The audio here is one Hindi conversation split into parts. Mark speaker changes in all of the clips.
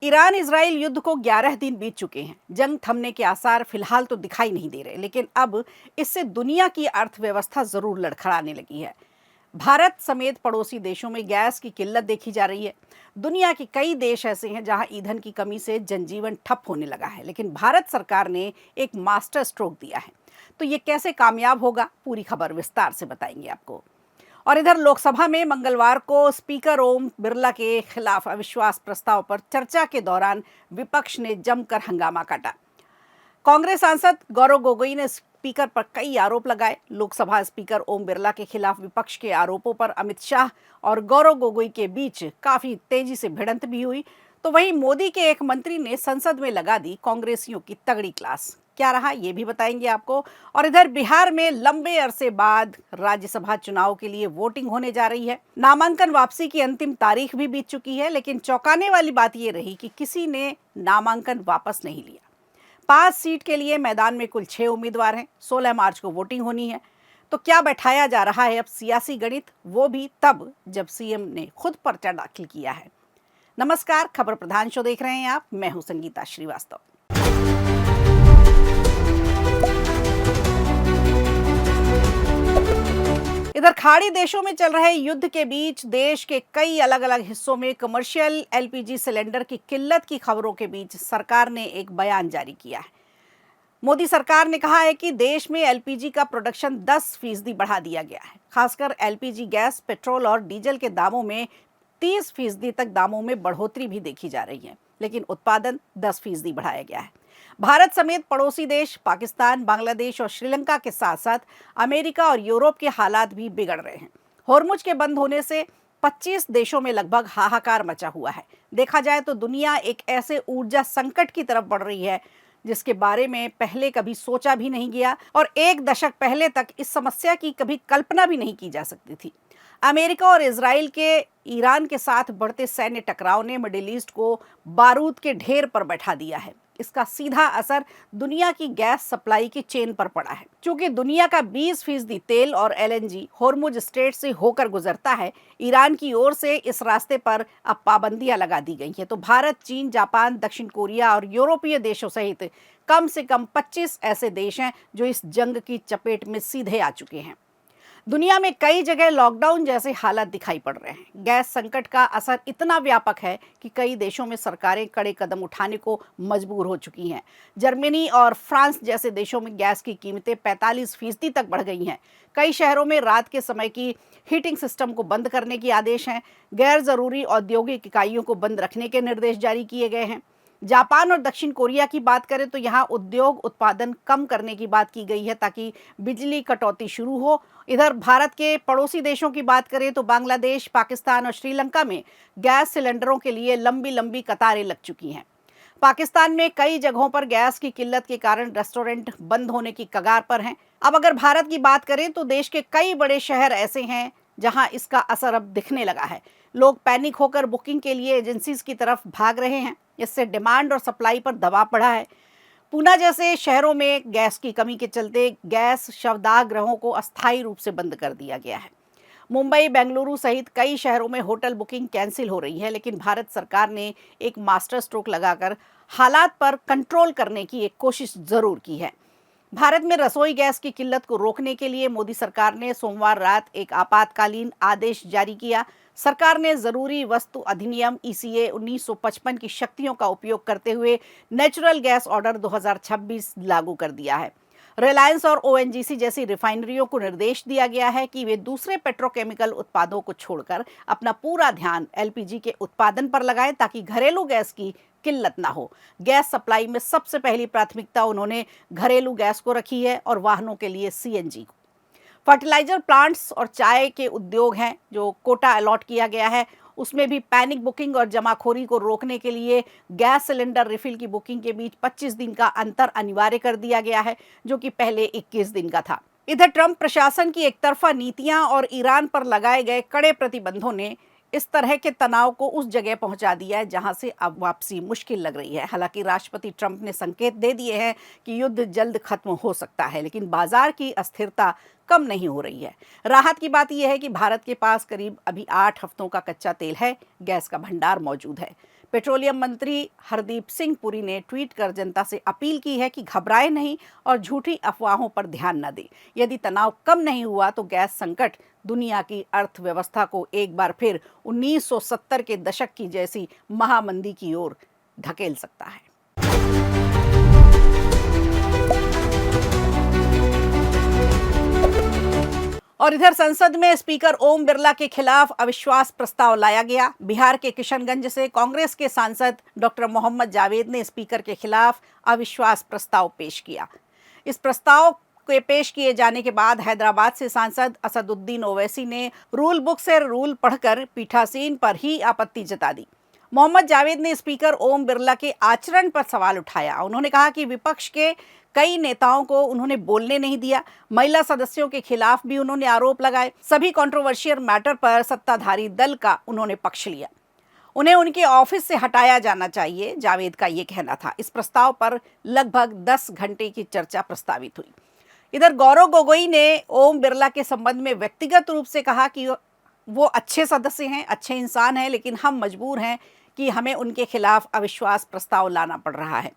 Speaker 1: ईरान इजराइल युद्ध को 11 दिन बीत चुके हैं। जंग थमने के आसार फिलहाल तो दिखाई नहीं दे रहे, लेकिन अब इससे दुनिया की अर्थव्यवस्था जरूर लड़खड़ाने लगी है। भारत समेत पड़ोसी देशों में गैस की किल्लत देखी जा रही है। दुनिया के कई देश ऐसे हैं जहां ईंधन की कमी से जनजीवन ठप होने लगा है, लेकिन भारत सरकार ने एक मास्टर स्ट्रोक दिया है। तो ये कैसे कामयाब होगा, पूरी खबर विस्तार से बताएंगे आपको। और इधर लोकसभा में मंगलवार को स्पीकर ओम बिरला के खिलाफ अविश्वास प्रस्ताव पर चर्चा के दौरान विपक्ष ने जमकर हंगामा काटा। कांग्रेस सांसद गौरव गोगोई ने स्पीकर पर कई आरोप लगाए। लोकसभा स्पीकर ओम बिरला के खिलाफ विपक्ष के आरोपों पर अमित शाह और गौरव गोगोई के बीच काफी तेजी से भिड़ंत भी हुई। तो वहीं मोदी के एक मंत्री ने संसद में लगा दी कांग्रेसियों की तगड़ी क्लास। क्या रहा ये भी बताएंगे आपको। और इधर बिहार में लंबे अरसे बाद राज्यसभा चुनाव के लिए वोटिंग होने जा रही है। नामांकन वापसी की अंतिम तारीख भी बीत चुकी है, लेकिन चौंकाने वाली बात ये रही कि किसी ने नामांकन वापस नहीं लिया। 5 सीट के लिए मैदान में कुल 6 उम्मीदवार हैं। 16 मार्च को वोटिंग होनी है। तो क्या बैठाया जा रहा है अब सियासी गणित, वो भी तब जब सीएम ने खुद पर्चा दाखिल किया है। नमस्कार, खबर प्रधान शो देख रहे हैं आप। मैं हूं संगीता श्रीवास्तव। इधर खाड़ी देशों में चल रहे युद्ध के बीच देश के कई अलग अलग हिस्सों में कमर्शियल एलपीजी सिलेंडर की किल्लत की खबरों के बीच सरकार ने एक बयान जारी किया है। मोदी सरकार ने कहा है कि देश में एलपीजी का प्रोडक्शन 10% बढ़ा दिया गया है। खासकर एलपीजी गैस, पेट्रोल और डीजल के दामों में 30% तक दामों में बढ़ोतरी भी देखी जा रही है, लेकिन उत्पादन 10% बढ़ाया गया है। भारत समेत पड़ोसी देश पाकिस्तान, बांग्लादेश और श्रीलंका के साथ साथ अमेरिका और यूरोप के हालात भी बिगड़ रहे हैं। होर्मुज के बंद होने से 25 देशों में लगभग हाहाकार मचा हुआ है। देखा जाए तो दुनिया एक ऐसे ऊर्जा संकट की तरफ बढ़ रही है जिसके बारे में पहले कभी सोचा भी नहीं गया, और एक दशक पहले तक इस समस्या की कभी कल्पना भी नहीं की जा सकती थी। अमेरिका और इजराइल के ईरान के साथ बढ़ते सैन्य टकराव ने मिडिल ईस्ट को बारूद के ढेर पर बैठा दिया है। इसका सीधा असर दुनिया की गैस सप्लाई की चेन पर पड़ा है। क्योंकि दुनिया का 20% तेल और एलएनजी होर्मुज स्ट्रेट से होकर गुजरता है, ईरान की ओर से इस रास्ते पर अब पाबंदियां लगा दी गई हैं। तो भारत, चीन, जापान, दक्षिण कोरिया और यूरोपीय देशों सहित कम से कम 25 ऐसे देश हैं जो इस जंग की चपेट में सीधे आ चुके हैं। दुनिया में कई जगह लॉकडाउन जैसे हालात दिखाई पड़ रहे हैं। गैस संकट का असर इतना व्यापक है कि कई देशों में सरकारें कड़े कदम उठाने को मजबूर हो चुकी हैं। जर्मनी और फ्रांस जैसे देशों में गैस की कीमतें 45% तक बढ़ गई हैं। कई शहरों में रात के समय की हीटिंग सिस्टम को बंद करने के आदेश हैं। गैर जरूरी औद्योगिक इकाइयों को बंद रखने के निर्देश जारी किए गए हैं। जापान और दक्षिण कोरिया की बात करें तो यहाँ उद्योग उत्पादन कम करने की बात की गई है ताकि बिजली कटौती शुरू हो। इधर भारत के पड़ोसी देशों की बात करें तो बांग्लादेश, पाकिस्तान और श्रीलंका में गैस सिलेंडरों के लिए लंबी लंबी कतारें लग चुकी हैं। पाकिस्तान में कई जगहों पर गैस की किल्लत के कारण रेस्टोरेंट बंद होने की कगार पर हैं। अब अगर भारत की बात करें तो देश के कई बड़े शहर ऐसे हैं जहां इसका असर अब दिखने लगा है। लोग पैनिक होकर बुकिंग के लिए एजेंसीज की तरफ भाग रहे हैं। इससे डिमांड और सप्लाई पर दबाव पड़ा है। पूना जैसे शहरों में गैस की कमी के चलते गैस शवदाह गृहों को अस्थायी रूप से बंद कर दिया गया है। मुंबई, बेंगलुरु सहित कई शहरों में होटल बुकिंग कैंसिल हो रही है, लेकिन भारत सरकार ने एक मास्टर स्ट्रोक लगाकर हालात पर कंट्रोल करने की एक कोशिश जरूर की है। भारत में रसोई गैस की किल्लत को रोकने के लिए मोदी सरकार ने सोमवार रात एक आपातकालीन आदेश जारी किया। सरकार ने जरूरी वस्तु अधिनियम ईसीए 1955 की शक्तियों का उपयोग करते हुए नेचुरल गैस ऑर्डर 2026 लागू कर दिया है। रिलायंस और ओएनजीसी जैसी रिफाइनरियों को निर्देश दिया गया है कि वे दूसरे पेट्रोकेमिकल उत्पादों को छोड़कर अपना पूरा ध्यान एलपीजी के उत्पादन पर लगाएं ताकि घरेलू गैस की किल्लत ना हो। गैस सप्लाई में सबसे पहली प्राथमिकता उन्होंने घरेलू गैस को रखी है और वाहनों के लिए सीएनजी को। फर्टिलाइजर प्लांट्स और चाय के उद्योग हैं जो कोटा अलॉट किया गया है, उसमें भी पैनिक बुकिंग और जमाखोरी को रोकने के लिए गैस सिलेंडर रिफिल की बुकिंग के बीच 25 दिन का अंतर अनिवार्य कर दिया गया है, जो कि पहले 21 दिन का था। इधर ट्रंप प्रशासन की एकतरफा नीतियां और ईरान पर लगाए गए कड़े प्रतिबंधों ने इस तरह के तनाव को उस जगह पहुंचा दिया है जहां से अब वापसी मुश्किल लग रही है। हालांकि राष्ट्रपति ट्रंप ने संकेत दे दिए हैं कि युद्ध जल्द खत्म हो सकता है, लेकिन बाजार की अस्थिरता कम नहीं हो रही है। राहत की बात यह है कि भारत के पास करीब अभी 8 हफ्तों का कच्चा तेल है, गैस का भंडार मौजूद है। पेट्रोलियम मंत्री हरदीप सिंह पुरी ने ट्वीट कर जनता से अपील की है कि घबराए नहीं और झूठी अफवाहों पर ध्यान न दें। यदि तनाव कम नहीं हुआ तो गैस संकट दुनिया की अर्थव्यवस्था को एक बार फिर 1970 के दशक की जैसी महामंदी की ओर धकेल सकता है। और इधर संसद में स्पीकर ओम बिरला के खिलाफ अविश्वास प्रस्ताव लाया गया। बिहार के किशनगंज से कांग्रेस के सांसद डॉक्टर मोहम्मद जावेद ने स्पीकर के खिलाफ अविश्वास प्रस्ताव पेश किया। इस प्रस्ताव के पेश किए जाने के बाद हैदराबाद से सांसद असदुद्दीन ओवैसी ने रूल बुक से रूल पढ़कर पीठासीन पर ही आपत्ति जता दी। मोहम्मद जावेद ने स्पीकर ओम बिरला के आचरण पर सवाल उठाया। उन्होंने कहा कि विपक्ष के कई नेताओं को उन्होंने बोलने नहीं दिया। महिला सदस्यों के खिलाफ भी उन्होंने आरोप लगाए। सभी कंट्रोवर्शियल मैटर पर सत्ताधारी दल का उन्होंने पक्ष लिया। उन्हें उनके ऑफिस से हटाया जाना चाहिए, जावेद का ये कहना था। इस प्रस्ताव पर लगभग 10 घंटे की चर्चा प्रस्तावित हुई। इधर गौरव गोगोई ने ओम बिरला के संबंध में व्यक्तिगत रूप से कहा कि वो अच्छे सदस्य हैं, अच्छे इंसान हैं, लेकिन हम मजबूर हैं कि हमें उनके खिलाफ अविश्वास प्रस्ताव लाना पड़ रहा है।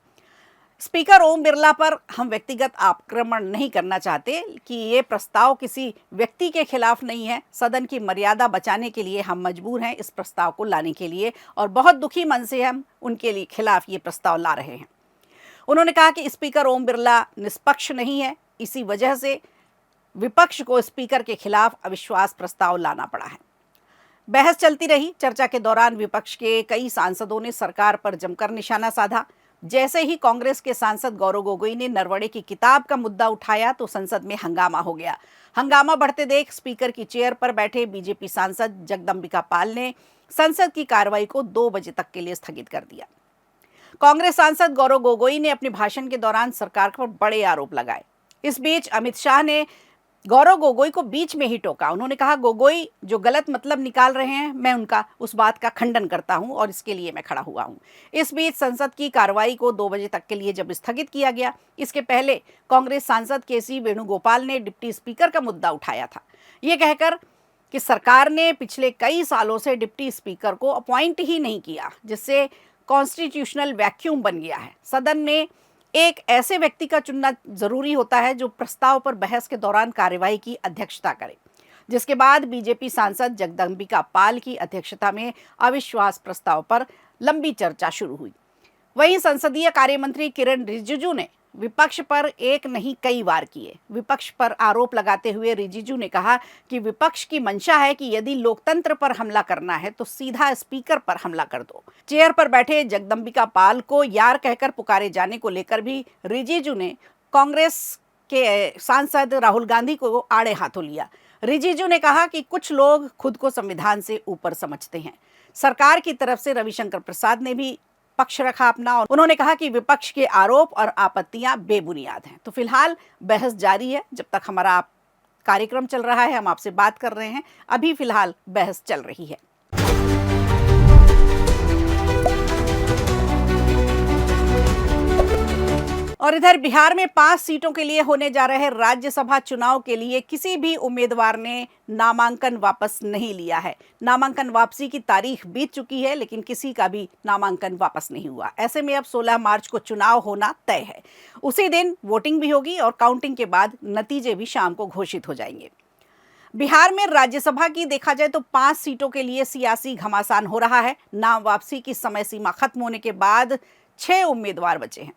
Speaker 1: स्पीकर ओम बिरला पर हम व्यक्तिगत आक्रमण नहीं करना चाहते कि ये प्रस्ताव किसी व्यक्ति के खिलाफ नहीं है। सदन की मर्यादा बचाने के लिए हम मजबूर हैं इस प्रस्ताव को लाने के लिए और बहुत दुखी मन से हम उनके लिए खिलाफ ये प्रस्ताव ला रहे हैं। उन्होंने कहा कि स्पीकर ओम बिरला निष्पक्ष नहीं है, इसी वजह से विपक्ष को स्पीकर के खिलाफ अविश्वास प्रस्ताव लाना पड़ा है। बहस चलती रही। चर्चा के दौरान विपक्ष के कई सांसदों ने सरकार पर जमकर निशाना साधा। जैसे ही कांग्रेस के सांसद गौरव गोगोई ने नरवणे की किताब का मुद्दा उठाया तो संसद में हंगामा हो गया। हंगामा बढ़ते देख स्पीकर की चेयर पर बैठे बीजेपी सांसद जगदम्बिका पाल ने संसद की कार्रवाई को 2 बजे तक के लिए स्थगित कर दिया। कांग्रेस सांसद गौरव गोगोई ने अपने भाषण के दौरान सरकार पर बड़े आरोप लगाए। इस बीच अमित शाह ने गौरव गोगोई को बीच में ही टोका। उन्होंने कहा, गोगोई जो गलत मतलब निकाल रहे हैं, मैं उनका उस बात का खंडन करता हूं और इसके लिए मैं खड़ा हुआ हूं। इस बीच संसद की कार्रवाई को 2 बजे तक के लिए जब स्थगित किया गया, इसके पहले कांग्रेस सांसद केसी वेणुगोपाल ने डिप्टी स्पीकर का मुद्दा उठाया था, ये कहकर कि सरकार ने पिछले कई सालों से डिप्टी स्पीकर को अपॉइंट ही नहीं किया, जिससे कॉन्स्टिट्यूशनल वैक्यूम बन गया है। सदन में एक ऐसे व्यक्ति का चुनना जरूरी होता है जो प्रस्ताव पर बहस के दौरान कार्यवाही की अध्यक्षता करे, जिसके बाद बीजेपी सांसद जगदम्बिका पाल की अध्यक्षता में अविश्वास प्रस्ताव पर लंबी चर्चा शुरू हुई। वहीं संसदीय कार्य मंत्री किरण रिजिजू ने विपक्ष पर एक नहीं कई वार किए। विपक्ष पर आरोप लगाते हुए रिजिजू ने कहा कि विपक्ष की मंशा है कि यदि लोकतंत्र पर हमला करना है तो सीधा स्पीकर पर हमला कर दो। चेयर पर बैठे जगदम्बिका पाल को यार कहकर पुकारे जाने को लेकर भी रिजिजू ने कांग्रेस के सांसद राहुल गांधी को आड़े हाथों लिया। रिजिजू ने कहा कि कुछ लोग खुद को संविधान से ऊपर समझते हैं। सरकार की तरफ से रविशंकर प्रसाद ने भी पक्ष रखा अपना और उन्होंने कहा कि विपक्ष के आरोप और आपत्तियां बेबुनियाद हैं। तो फिलहाल बहस जारी है। जब तक हमारा कार्यक्रम चल रहा है, हम आपसे बात कर रहे हैं। अभी फिलहाल बहस चल रही है। और इधर बिहार में 5 सीटों के लिए होने जा रहे राज्यसभा चुनाव के लिए किसी भी उम्मीदवार ने नामांकन वापस नहीं लिया है। नामांकन वापसी की तारीख बीत चुकी है, लेकिन किसी का भी नामांकन वापस नहीं हुआ। ऐसे में अब 16 मार्च को चुनाव होना तय है। उसी दिन वोटिंग भी होगी और काउंटिंग के बाद नतीजे भी शाम को घोषित हो जाएंगे। बिहार में राज्यसभा की देखा जाए तो 5 सीटों के लिए सियासी घमासान हो रहा है। नाम वापसी की समय सीमा खत्म होने के बाद 6 उम्मीदवार बचे हैं।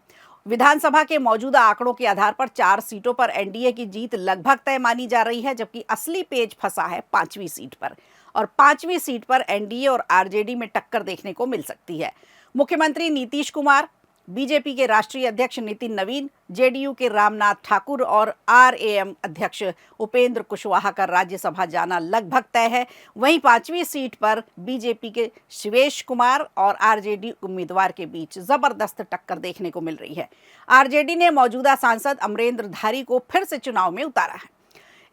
Speaker 1: विधानसभा के मौजूदा आंकड़ों के आधार पर 4 सीटों पर एनडीए की जीत लगभग तय मानी जा रही है, जबकि असली पेच फंसा है 5वीं सीट पर और 5वीं सीट पर एनडीए और आरजेडी में टक्कर देखने को मिल सकती है। मुख्यमंत्री नीतीश कुमार, बीजेपी के राष्ट्रीय अध्यक्ष नितिन नवीन, जेडीयू के रामनाथ ठाकुर और आरएएम अध्यक्ष उपेंद्र कुशवाहा का राज्यसभा जाना लगभग तय है। वहीं 5वीं सीट पर बीजेपी के शिवेश कुमार और आरजेडी उम्मीदवार के बीच जबरदस्त टक्कर देखने को मिल रही है। आरजेडी ने मौजूदा सांसद अमरेंद्र धारी को फिर से चुनाव में उतारा है।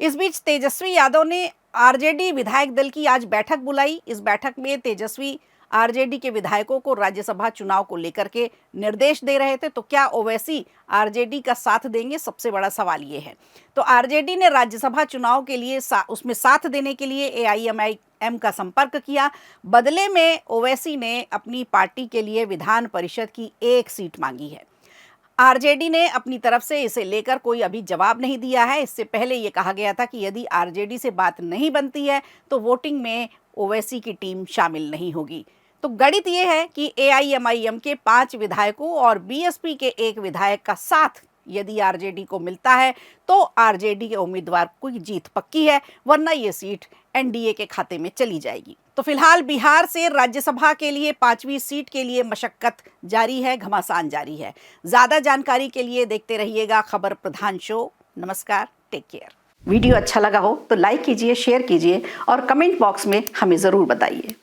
Speaker 1: इस बीच तेजस्वी यादव ने आरजेडी विधायक दल की आज बैठक बुलाई। इस बैठक में तेजस्वी आरजेडी के विधायकों को राज्यसभा चुनाव को लेकर के निर्देश दे रहे थे। तो क्या ओवैसी आरजेडी का साथ देंगे, सबसे बड़ा सवाल ये है। तो आरजेडी ने राज्यसभा चुनाव के लिए उसमें साथ देने के लिए एम का संपर्क किया। बदले में ओवैसी ने अपनी पार्टी के लिए विधान परिषद की 1 सीट मांगी है। आरजेडी ने अपनी तरफ से इसे लेकर कोई अभी जवाब नहीं दिया है। इससे पहले ये कहा गया था कि यदि आरजेडी से बात नहीं बनती है तो वोटिंग में ओवैसी की टीम शामिल नहीं होगी। तो गणित ये है कि एआईएमआईएम के 5 विधायकों और बीएसपी के 1 विधायक का साथ यदि आरजेडी को मिलता है तो आरजेडी के उम्मीदवार की जीत पक्की है, वरना ये सीट एनडीए के खाते में चली जाएगी। तो फिलहाल बिहार से राज्यसभा के लिए 5वीं सीट के लिए मशक्कत जारी है, घमासान जारी है। ज्यादा जानकारी के लिए देखते रहिएगा खबर प्रधान शो। नमस्कार, टेक केयर। वीडियो अच्छा लगा हो तो लाइक कीजिए, शेयर कीजिए और कमेंट बॉक्स में हमें जरूर बताइए।